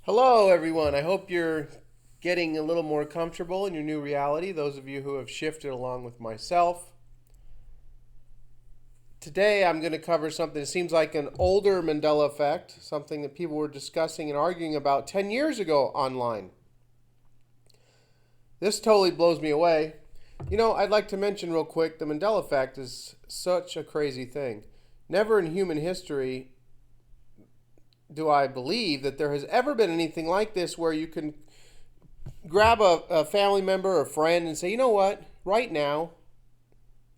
Hello, everyone. I hope you're getting a little more comfortable in your new reality, those of you who have shifted along with myself. Today, I'm going to cover something that seems like an older Mandela effect, something that people were discussing and arguing about 10 years ago online. This totally blows me away. I'd like to mention real quick, the Mandela effect is such a crazy thing. Never in human history do I believe that there has ever been anything like this where you can grab a family member or friend and say, you know what, right now,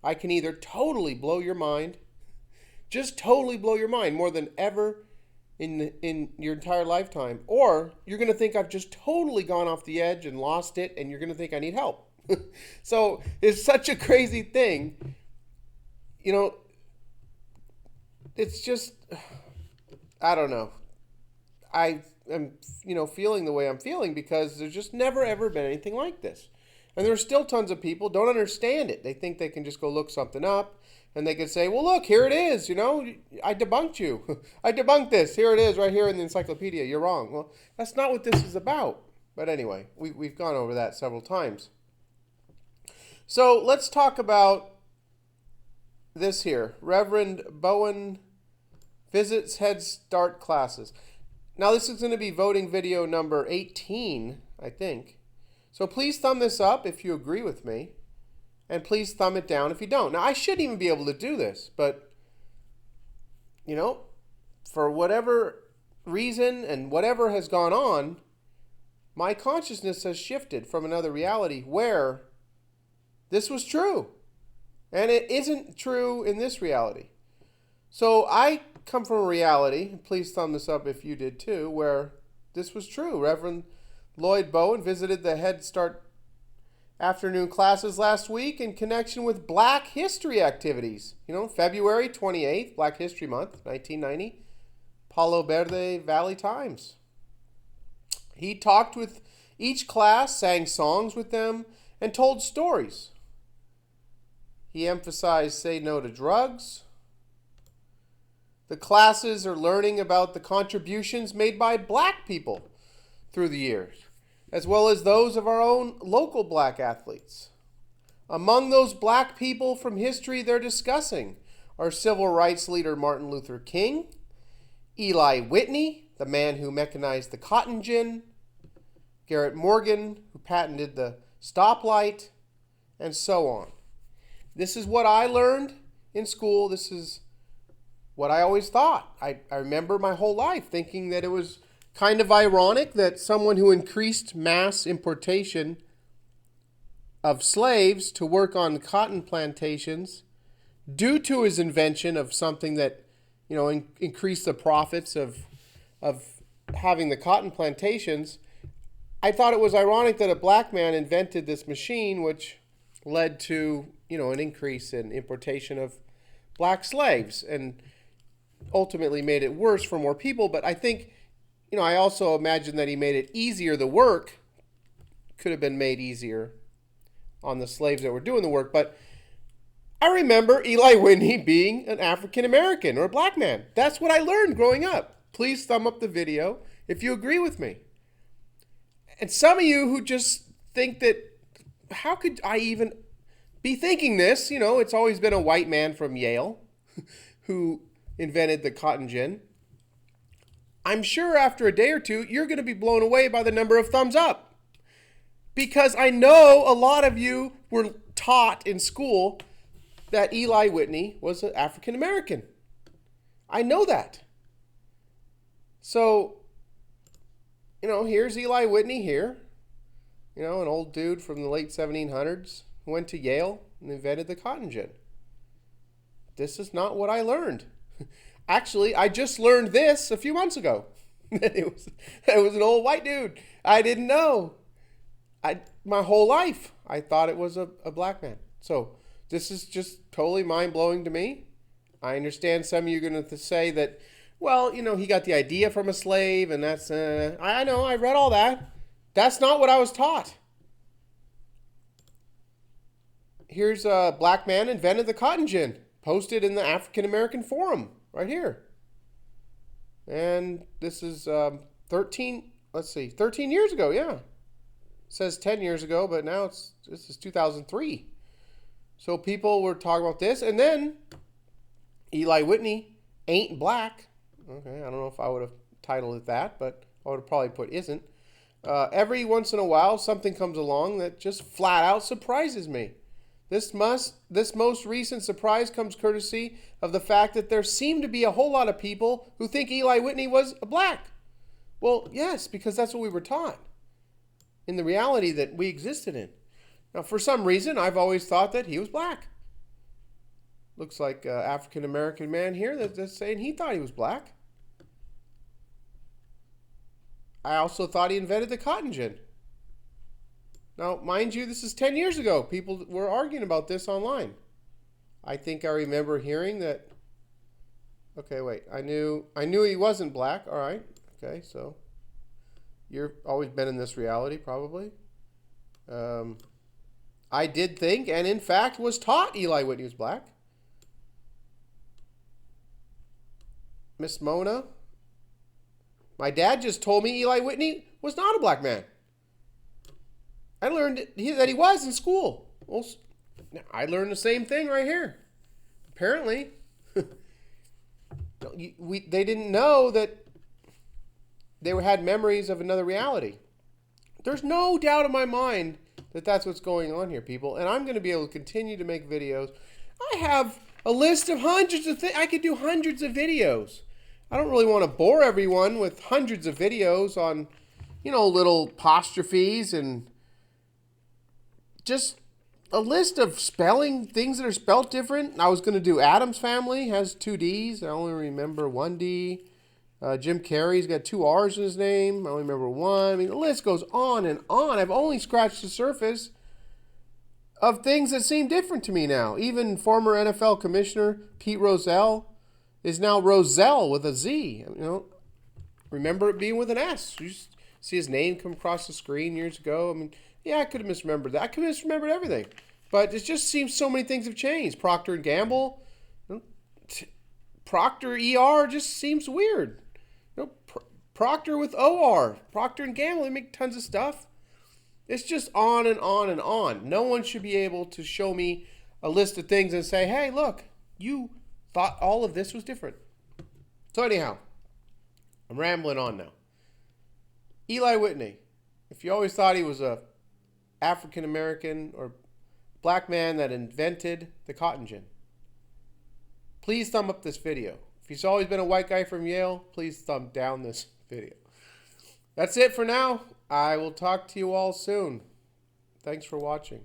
I can either totally blow your mind, just totally blow your mind more than ever in your entire lifetime, or you're going to think I've just totally gone off the edge and lost it, and you're going to think I need help. So it's such a crazy thing. It's just, I don't know. I am, feeling the way I'm feeling because there's just never, ever been anything like this. And there are still tons of people don't understand it. They think they can just go look something up and they can say, well, look, here it is. I debunked you. I debunked this. Here it is right here in the encyclopedia. You're wrong. Well, that's not what this is about. But anyway, we've gone over that several times. So let's talk about this here. Reverend Bowen visits Head Start classes. Now, this is going to be voting video number 18, I think. So please thumb this up if you agree with me. And please thumb it down if you don't. Now, I shouldn't even be able to do this. But, for whatever reason and whatever has gone on, my consciousness has shifted from another reality where this was true. And it isn't true in this reality. So I come from a reality, please thumb this up if you did too, where this was true. Reverend Lloyd Bowen visited the Head Start afternoon classes last week in connection with Black History activities. February 28th, Black History Month, 1990, Palo Verde Valley Times. He talked with each class, sang songs with them, and told stories. He emphasized say no to drugs. The classes are learning about the contributions made by Black people through the years, as well as those of our own local Black athletes. Among those Black people from history they're discussing are civil rights leader Martin Luther King, Eli Whitney, the man who mechanized the cotton gin, Garrett Morgan, who patented the stoplight, and so on. This is what I learned in school. This is what I always thought. I remember my whole life thinking that it was kind of ironic that someone who increased mass importation of slaves to work on cotton plantations due to his invention of something that, increased the profits of having the cotton plantations. I thought it was ironic that a Black man invented this machine which led to, an increase in importation of Black slaves and ultimately made it worse for more people. But I think, I also imagine that he made it easier. The work could have been made easier on the slaves that were doing the work. But I remember Eli Whitney being an African American or a Black man. That's what I learned growing up. Please thumb up the video if you agree with me. And some of you who just think that, how could I even be thinking this? It's always been a white man from Yale who invented the cotton gin. I'm sure after a day or two, you're going to be blown away by the number of thumbs up. Because I know a lot of you were taught in school that Eli Whitney was an African American. I know that. So, here's Eli Whitney here. An old dude from the late 1700s who went to Yale and invented the cotton gin. This is not what I learned. Actually, I just learned this a few months ago. It was an old white dude. I didn't know. My whole life, I thought it was a Black man. So this is just totally mind-blowing to me. I understand some of you are going to say that, well, he got the idea from a slave, and that's, I know, I read all that. That's not what I was taught. Here's a Black man invented the cotton gin, posted in the African American Forum, right here. And this is 13 let's see, 13 years ago, yeah. It says 10 years ago, but now this is 2003. So people were talking about this, and then Eli Whitney ain't black. Okay, I don't know if I would have titled it that, but I would have probably put isn't. Every once in a while, something comes along that just flat out surprises me. This most recent surprise comes courtesy of the fact that there seem to be a whole lot of people who think Eli Whitney was black. Well, yes, because that's what we were taught in the reality that we existed in. Now, for some reason, I've always thought that he was black. Looks like an African-American man here that's saying he thought he was black. I also thought he invented the cotton gin. Now, mind you, this is 10 years ago. People were arguing about this online. I think I remember hearing that. Okay, wait. I knew he wasn't black. All right. Okay, so you've always been in this reality, probably. I did think, and in fact was taught Eli Whitney was black. Miss Mona. My dad just told me Eli Whitney was not a black man. I learned that he was in school. Well, I learned the same thing right here. Apparently. They didn't know that they had memories of another reality. There's no doubt in my mind that that's what's going on here, people. And I'm going to be able to continue to make videos. I have a list of hundreds of things. I could do hundreds of videos. I don't really want to bore everyone with hundreds of videos on, little apostrophes and just a list of spelling things that are spelled different. I was going to do Adam's Family, has 2 D's. I only remember 1 D. Jim Carrey's got 2 R's in his name. I only remember 1. I mean, the list goes on and on. I've only scratched the surface of things that seem different to me now. Even former NFL Commissioner Pete Rozelle is now Roselle with a Z. Remember it being with an S. You just see his name come across the screen years ago. I mean, yeah, I could have misremembered that. I could have misremembered everything. But it just seems so many things have changed. Procter & Gamble, Procter ER just seems weird. Procter with OR, Procter & Gamble, they make tons of stuff. It's just on and on and on. No one should be able to show me a list of things and say, hey, look, you thought all of this was different. So anyhow, I'm rambling on now. Eli Whitney, if you always thought he was a African-American or black man that invented the cotton gin, please thumb up this video. If he's always been a white guy from Yale, please thumb down this video. That's it for now. I will talk to you all soon. Thanks for watching.